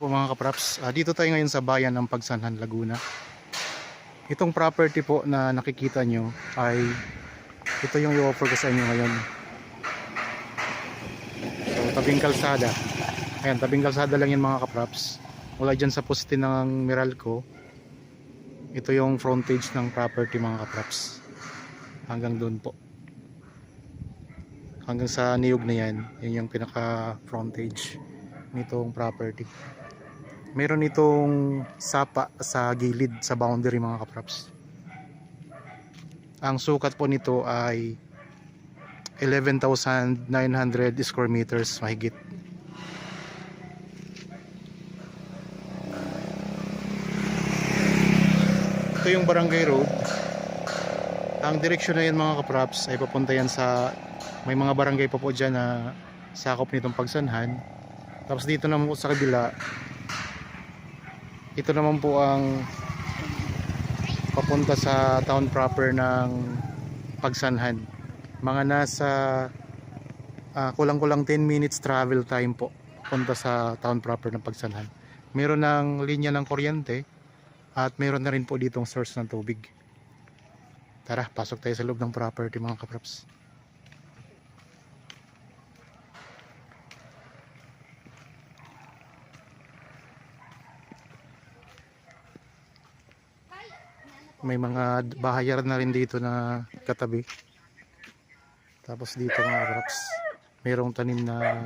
Po mga kapraps, dito tayo ngayon sa bayan ng Pagsanhan, Laguna. Itong property po na nakikita nyo ay ito yung i-offer ko sa inyo ngayon. So tabing kalsada. Ayan, tabing kalsada lang yan mga kapraps. Mula dyan sa poste ng Meralco, ito yung frontage ng property mga kapraps. Hanggang doon po. Hanggang sa niyog na yan, yun yung pinaka frontage nitong property. Meron itong sapa sa gilid sa boundary mga kapraps. Ang sukat po nito ay 11,900 square meters mahigit. Ito yung barangay road. Ang direksyon na yan mga kapraps ay papunta yan sa may mga barangay pa po dyan na sakop nitong Pagsanhan. Tapos dito naman po sa kabila, ito naman po ang papunta sa town proper ng Pagsanhan. Mga nasa kulang-kulang 10 minutes travel time po punta sa town proper ng Pagsanhan. Meron ng linya ng kuryente at meron na rin po ditong source ng tubig. Tara, pasok tayo sa loob ng property mga kapraps. May mga bahayan na rin dito na katabi. Tapos dito mga kapraps, mayroong tanim na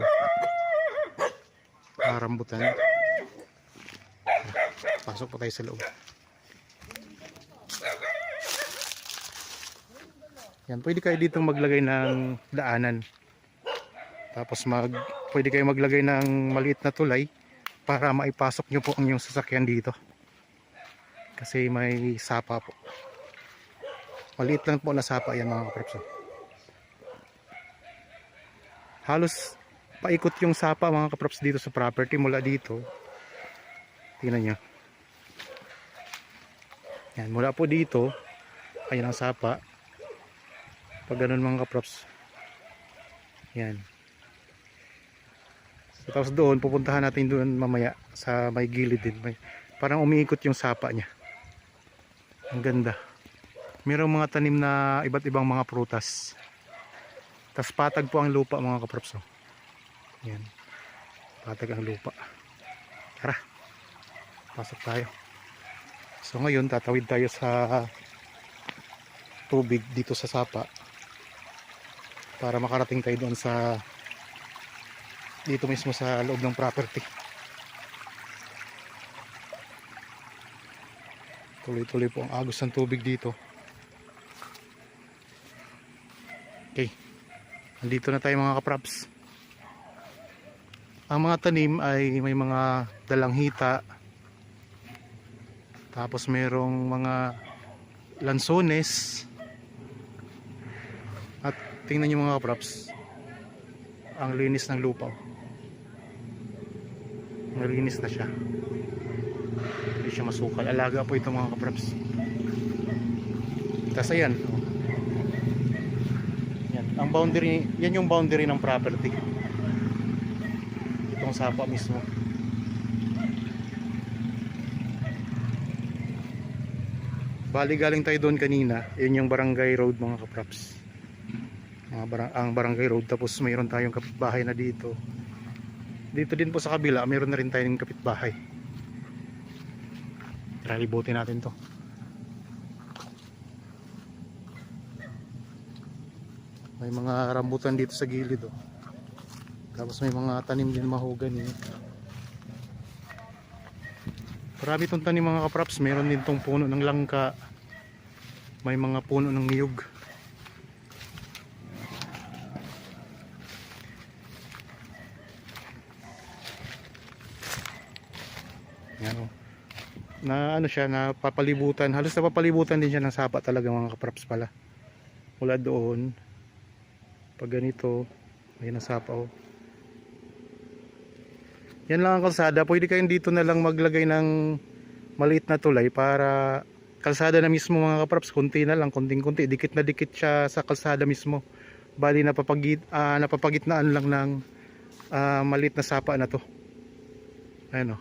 rambutan. Pasok po tayo sa loob. Yan, pwede kayo dito maglagay ng daanan. Tapos pwede kayo maglagay ng maliit na tulay para maipasok nyo po ang inyong sasakyan dito. Kasi may sapa po. Maliit lang po na sapa yan mga kapraps. Halos paikot yung sapa mga kapraps dito sa property mula dito. Tingnan nyo. Yan, mula po dito, ayan ang sapa. Pag ganun mga kapraps. Yan. So, tapos doon, pupuntahan natin doon mamaya sa may gilid din. Parang umiikot yung sapa niya. Ang ganda. Mayroong mga tanim na iba't ibang mga prutas. Tapos patag po ang lupa mga kapraps. Yan. Patag ang lupa. Tara. Pasok tayo. So ngayon tatawid tayo sa tubig dito sa sapa. Para makarating tayo doon sa dito mismo sa loob ng property. Tuloy-tuloy po ang agos ng tubig dito. Okay. Nandito na tayo mga kapraps. Ang mga tanim ay may mga dalang hita. Tapos mayroong mga lansones. At tingnan nyo mga kapraps. Ang linis ng lupa. Malinis na siya. Hindi siya masukal. Alaga po ito mga kapraps. Tapos ayan. Yan. Ang boundary, yan yung boundary ng property. Itong sapa mismo. Bali galing tayo doon kanina. Yun yung barangay road mga kapraps. Ang barangay road. Tapos mayroon tayong kapitbahay na dito. Dito din po sa kabila, mayroon na rin tayong kapitbahay. Tara, libutin natin to. May mga rambutan dito sa gilid. Tapos may mga tanim din mahogany. Marami itong tanim mga kapraps. Mayroon din itong puno ng langka. May mga puno ng niyog. Yan, na ano siya, napapalibutan, halos napapalibutan din siya ng sapa talaga mga kapraps pala. Mula doon, pag ganito, ayun ang sapa. Yan lang ang kalsada. Pwede kayong dito na lang maglagay ng maliit na tulay para kalsada na mismo mga kapraps. Kunti na lang, kunting-kunti, dikit na dikit siya sa kalsada mismo. Bali napapagitnaan lang ng maliit na sapa na to. Ayan o.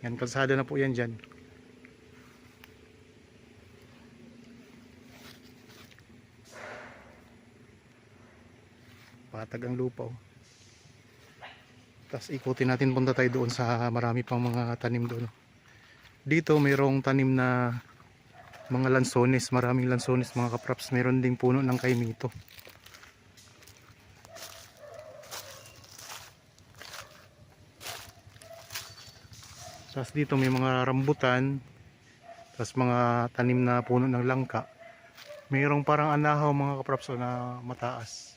Yan, kalsada na po yan dyan. Patag ang lupa oh. Tapos ikutin natin, punta tayo doon sa marami pang mga tanim doon. Dito mayroong tanim na mga lansones, maraming lansones mga kapraps. Meron ding puno ng kaimito. Tapos dito may mga rambutan, tapos mga tanim na puno ng langka. Mayroong parang anahaw mga kapraps na mataas.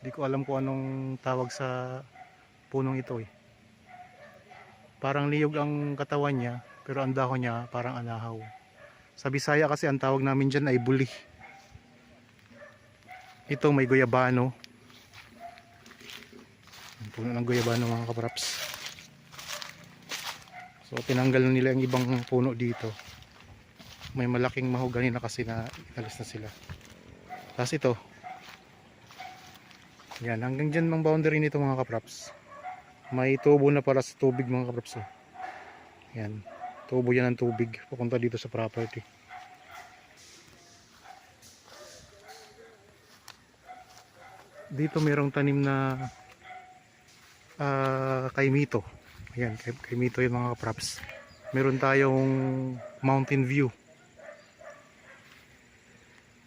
Hindi ko alam kung anong tawag sa punong ito eh. Parang liyog ang katawan niya, pero ang dahon niya parang anahaw. Sa Bisaya kasi ang tawag namin dyan ay buli. Ito may guyabano. Ang puno ng guyabano mga kapraps. So tinanggal na nila yung ibang puno dito. May malaking mahogani na kasi na inalis na sila. Tapos ito. Yan, hanggang dyan ang boundary nito mga kapraps. May tubo na para sa tubig mga kapraps. Yan, tubo yan ng tubig papunta dito sa property. Dito mayroong tanim na kaimito. Ayan, kaimito yung mga kapraps. Meron tayong mountain view.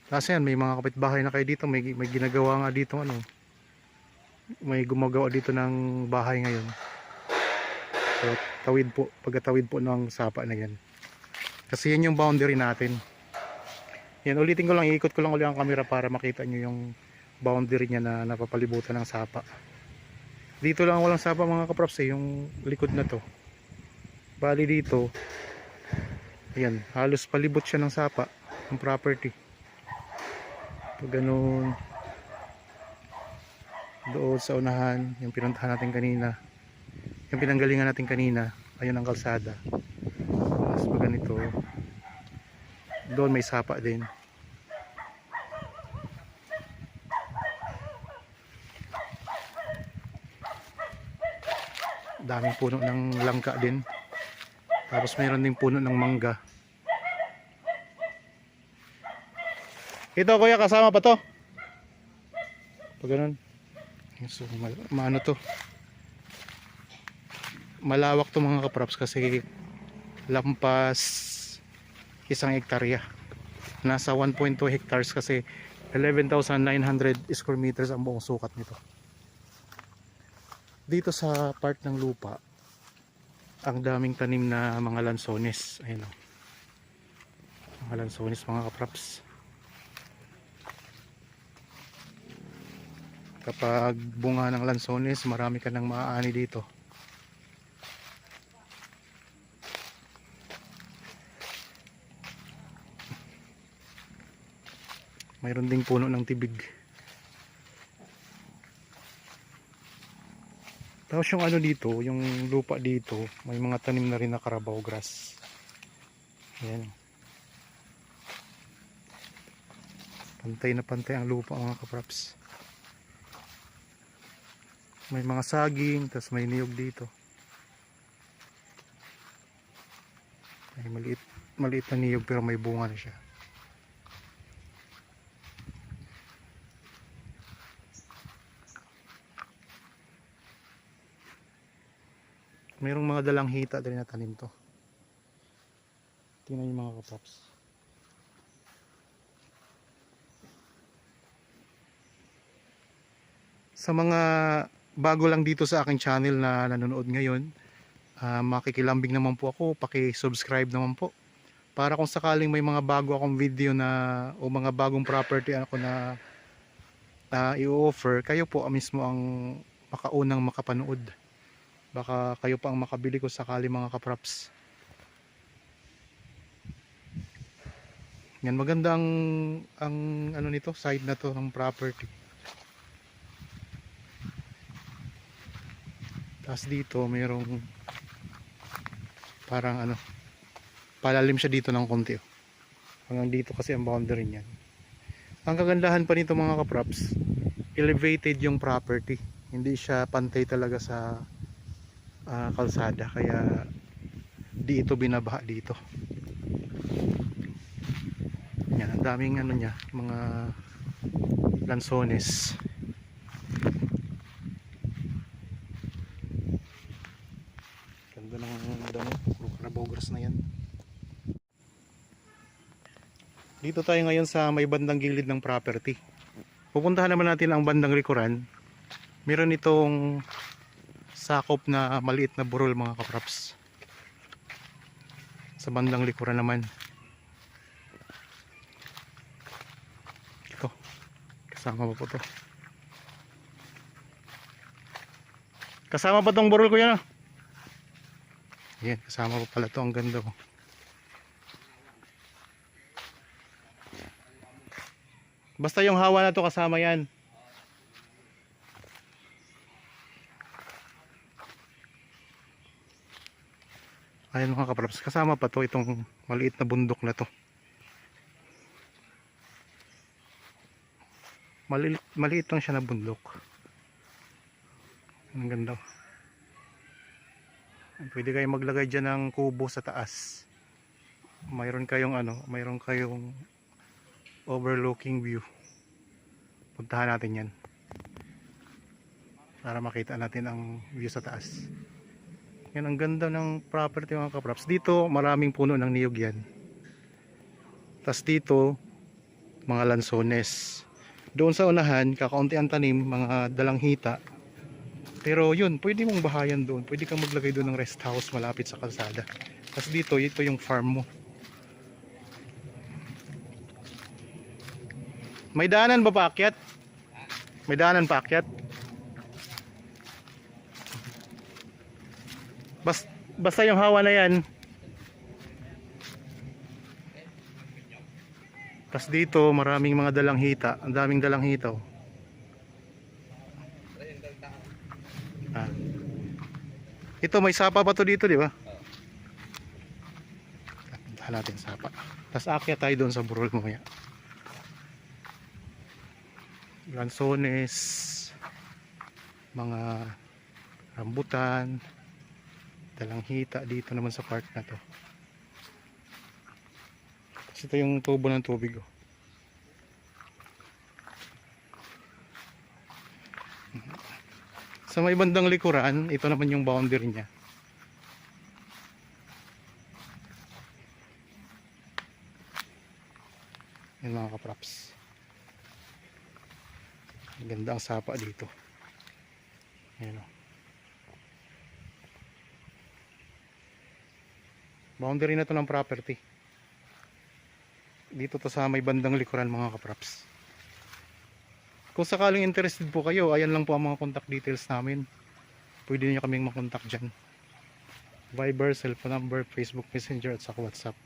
Kasi yan, may mga kapitbahay na kayo dito. May ginagawa nga dito ano. May gumagawa dito ng bahay ngayon. So tawid po, pagkatawid po ng sapa na yan. Kasi yan yung boundary natin. Yan, ulitin ko lang, iikot ko lang ulit ang camera para makita nyo yung boundary niya na napapalibutan ng sapa. Dito lang walang sapa mga kaprops eh, yung likod na to. Bali dito, ayan, halos palibot siya ng sapa, ng property. Pag ganun, doon sa unahan, yung pinuntahan natin kanina, yung pinanggalingan natin kanina, ayun ang kalsada. Tapos pag ganito, doon may sapa din. Daming puno ng langka din. Tapos mayroon din puno ng mangga. Ito kuya, kasama pa to? Pag ganun. So, maano to? Malawak to mga kaprops kasi lampas 1 hektarya. Nasa 1.2 hectares kasi 11,900 square meters ang buong sukat nito. Dito sa part ng lupa, ang daming tanim na mga lansones. Ayun o. Mga lansones mga kaprops. Kapag bunga ng lansones, marami ka nang maaani dito. Mayroon ding puno ng tibig. Tapos yung ano dito, yung lupa dito, may mga tanim na rin na carabao grass. Ayan. Pantay na pantay ang lupa mga kaprops. May mga saging, tapos may niyog dito. May maliit na niyog pero may bunga na siya. Mayroong mga dalang hita din na tanim to. Tingnan yung mga kaprops. Sa mga bago lang dito sa aking channel na nanonood ngayon, makikilambing naman po ako, paki-subscribe naman po para kung sakaling may mga bago akong video na o mga bagong property ako na i-offer, kayo po mismo ang makaunang makapanood. Baka kayo pa ang makabili ko sakali mga kaprops. Yan, maganda ang ano nito, side na to ng property. Tapos dito mayroong parang ano, palalim siya dito ng konti. Hanggang dito kasi ang boundary niyan. Ang kagandahan pa nito mga kaprops, elevated yung property. Hindi siya pantay talaga sa kalsada. Kaya di ito binabaha dito. Yan, ang daming ano niya, mga lansones. Ganda ng damo, puro Carabao grass na yan. Dito tayo ngayon sa may bandang gilid ng property. Pupuntahan naman natin ang bandang likuran. Meron itong sakop na maliit na burol mga kapraps. Sa bandang likuran naman. Ito. Kasama pa po to. Kasama pa tong burol ko yan. Yan, kasama pa pala to. Ang ganda ko. Basta yung hawa na to kasama yan. Ayan mga kapraps, kasama pa to itong maliit na bundok na to. Maliit lang siya na bundok. Ang ganda. Pwede kayong maglagay dyan ng kubo sa taas. Mayroon kayong overlooking view. Puntahan natin yan para makita natin ang view sa taas. Yan, ang ganda ng property mga kapraps. Dito maraming puno ng niyog yan. Tas dito mga lansones. Doon sa unahan kakaunti ang tanim, mga dalanghita. Pero yun, pwede mong bahayan doon. Pwede kang maglagay doon ng rest house malapit sa kalsada. Tas dito, ito yung farm mo. May daanan ba paakyat? May daanan paakyat? Basta yung hawa na yan. Tas dito maraming mga dalanghita. Ang daming dalanghita. Ito may sapa pa to dito, di ba? Puntahan natin sapa. Tas aakyat tayo doon sa burol mamaya. Lansones, mga rambutan, dalanghita dito naman sa park na to. Kasi ito yung tubo ng tubig. Sa may bandang likuran, ito naman yung boundary niya. Yan mga kapraps. Ganda ang sapa dito. Ayan o. Boundary na to ng property. Dito to sa may bandang likuran mga kapraps. Kung sakaling interested po kayo, ayan lang po ang mga contact details namin. Pwede niyo kaming makontak dyan. Viber, cellphone number, Facebook Messenger at sa WhatsApp.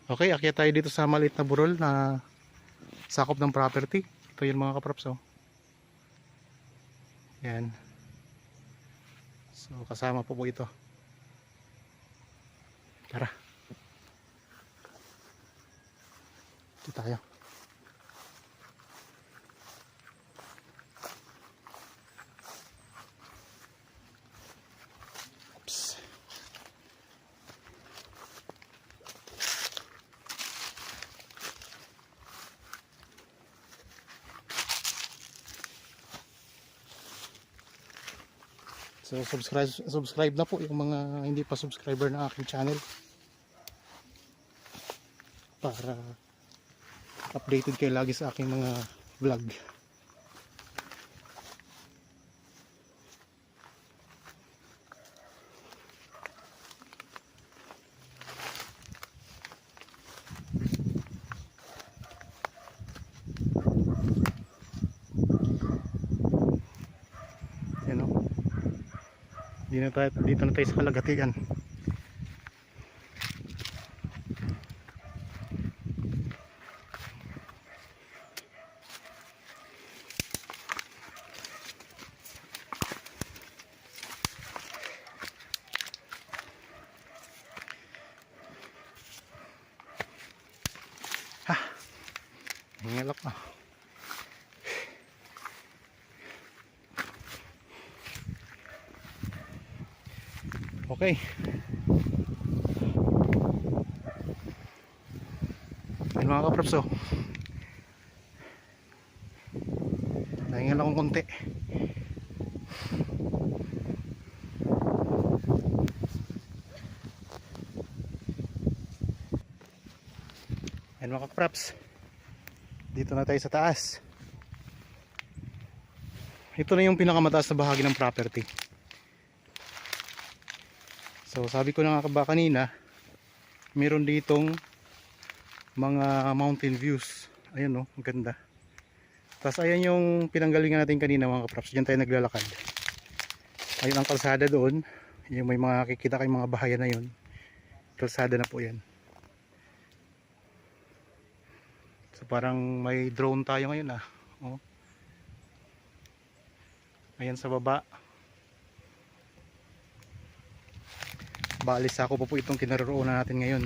Okay, akyat tayo dito sa maliit na burol na sakop ng property. Ito yun mga kapraps. Yan. So kasama po ito. Tara. Ito tayo. Oops. So subscribe na po yung mga hindi pa subscriber ng aking channel para updated kayo lagi sa aking mga vlog. Yan o. Dito na tayo sa kalagatian. Ngalak na. Okay. Ayun mga kaprops, oh. Nahingal akong konti. Ayun mga kaprops, dito na tayo sa taas. Ito na yung pinakamataas na bahagi ng property. So sabi ko na nga ba kanina, meron ditong mga mountain views. Ayun, oh, ang ganda. Tapos ayan yung pinanggalingan natin kanina mga kaprops. Diyan tayo naglalakad. Ayun ang kalsada doon. Yung may mga kikita kayong mga bahayan na yun. Kalsada na po yan. So parang may drone tayo ngayon, ah. Oh. Ayan sa baba. Baalis ako po itong kinaroroonan natin ngayon.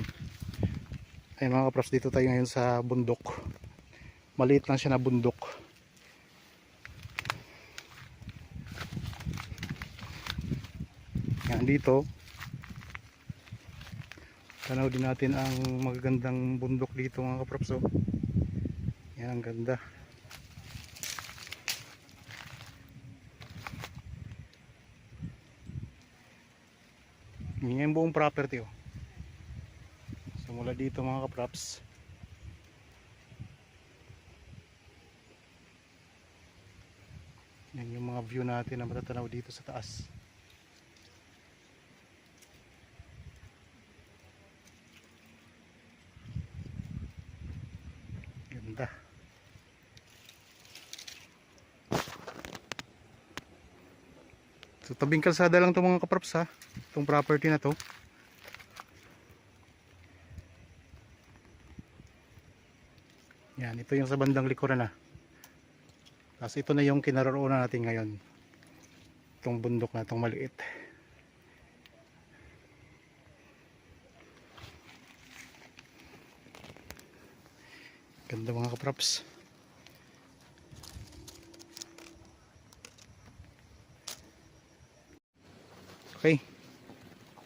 Ayun mga kaprops, dito tayo ngayon sa bundok. Maliit lang siya na bundok. Yan dito. Tanaw din natin ang magagandang bundok dito mga kaprops. Oh. Yan ang ganda. Yan yung buong property, oh. So mula dito mga kaprops, yan yung mga view natin na matatanaw dito sa taas. Ganda. So tabing kalsada lang ito mga kaprops, ha. Itong property na to. Yan, ito yung sa bandang likuran na. Tapos ito na yung kinaroroonan natin ngayon. Itong bundok na itong maliit. Ganda mga kaprops. Okay,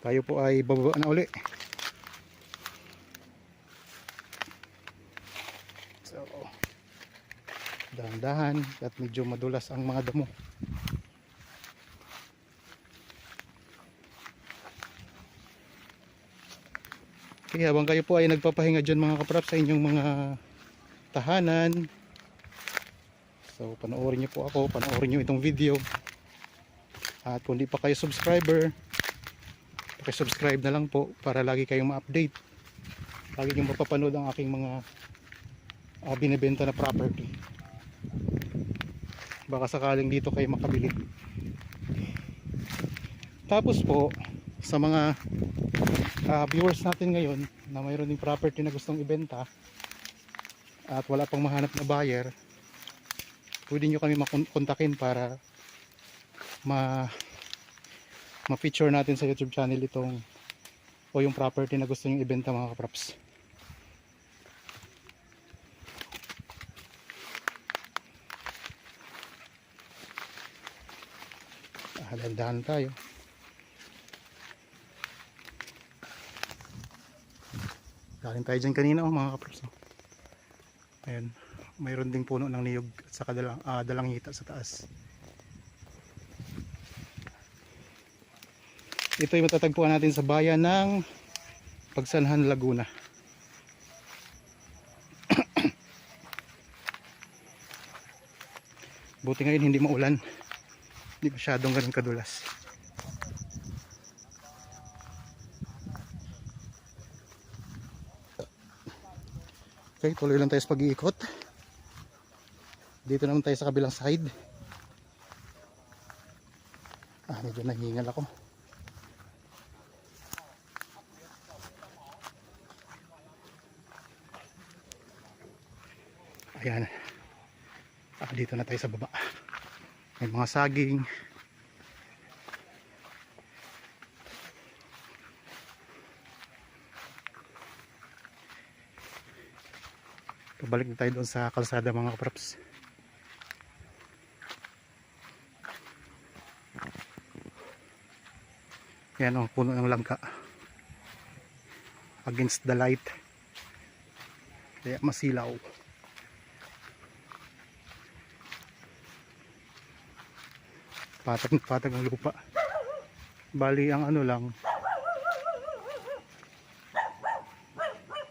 tayo po ay bababa na uli. So dahan-dahan at medyo madulas ang mga damo. Okay, habang kayo po ay nagpapahinga dyan mga kaprops sa inyong mga tahanan, so panoorin nyo po ako, panoorin nyo itong video. At kung di pa kayo subscriber, pakisubscribe na lang po para lagi kayong ma-update. Lagi nyo mapapanood ang aking mga binibenta na property. Baka sakaling dito kayo makabili. Tapos po, sa mga viewers natin ngayon na mayroon ding property na gustong ibenta at wala pang mahanap na buyer, pwede nyo kami makontakin para ma-feature natin sa YouTube channel itong o yung property na gusto nyo ibenta mga kaprops. Dahan-dahan tayo. Galing tayo dyan kanina, oh, mga kaprops. Ayan, mayroon ding puno ng niyog at saka dalangita sa taas. Ito yung matatagpuan natin sa bayan ng Pagsanhan, Laguna. Buti ngayon hindi maulan, hindi masyadong ganun kadulas. Okay, tuloy lang tayo sa pag-iikot. Dito naman tayo sa kabilang side. Medyo nahingal ako. Ayan. Dito na tayo sa baba. May mga saging. Pabalik na tayo doon sa kalsada mga kaprops. Yan o, puno ng langka. Against the light. Kaya masilaw. Patag ang lupa. Bali ang ano lang,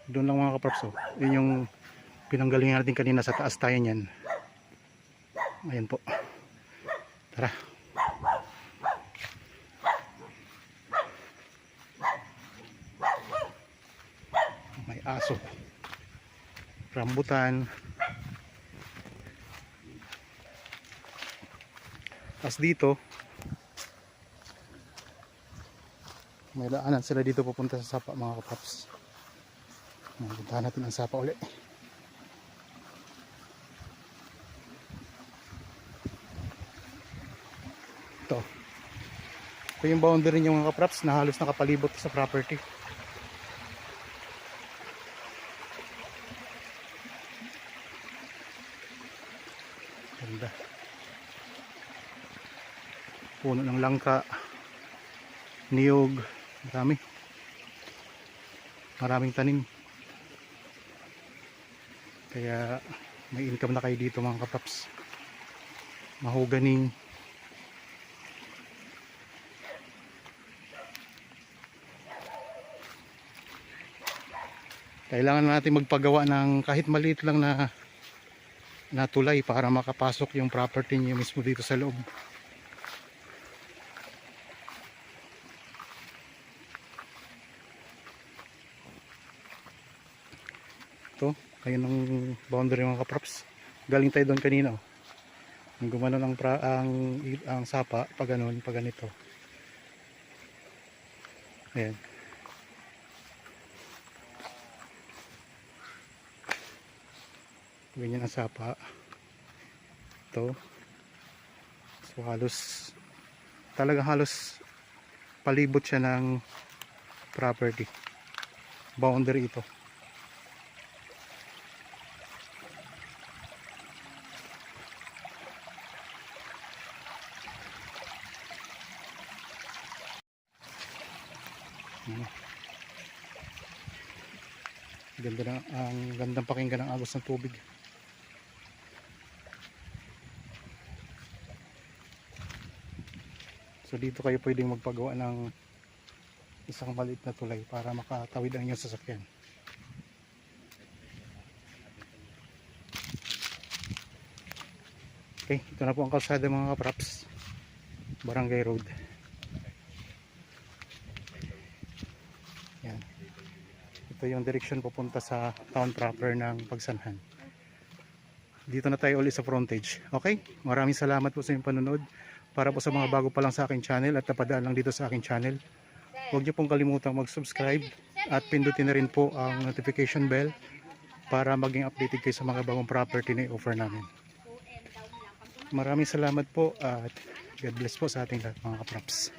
doon lang mga kaprops. Yun yung pinanggalingan natin kanina sa taas tayo niyan. Ayan po. Tara. May aso. Rambutan. Tapos dito, may daanan sila dito pupunta sa sapa mga kaprops. Puntahan natin ang sapa ulit. Ito yung boundary niyo mga kaprops na halos nakapalibot sa property. Ganda. Puno ng langka, niyog, maraming tanim. Kaya may income na kayo dito mga kaprops. Mahuganing. Kailangan natin magpagawa ng kahit maliit lang na tulay para makapasok yung property niyo mismo dito sa loob. Ito, ayun ang boundary mga kaprops. Galing tayo doon kanina. Ang gumano ang sapa, pag ganun, pag ganito. Ayan. Ganyan ang sapa. Ito. So talagang halos palibot siya ng property. Boundary ito. Ang gandang pakinggan ng agos ng tubig. So dito kayo pwedeng magpagawa ng isang maliit na tulay para makatawid ang inyong sasakyan. Okay, ito na po ang kalsada mga kaprops. Barangay Road. Yan. Ito yung direksyon papunta sa town proper ng Pagsanhan. Dito na tayo ulit sa frontage. Okay? Maraming salamat po sa inyong panonood. Para po sa mga bago pa lang sa aking channel at napadaan lang dito sa aking channel, huwag niyo pong kalimutang mag-subscribe at pindutin na rin po ang notification bell para maging updated kayo sa mga bagong property na i-offer namin. Maraming salamat po at God bless po sa ating lahat mga kaprops.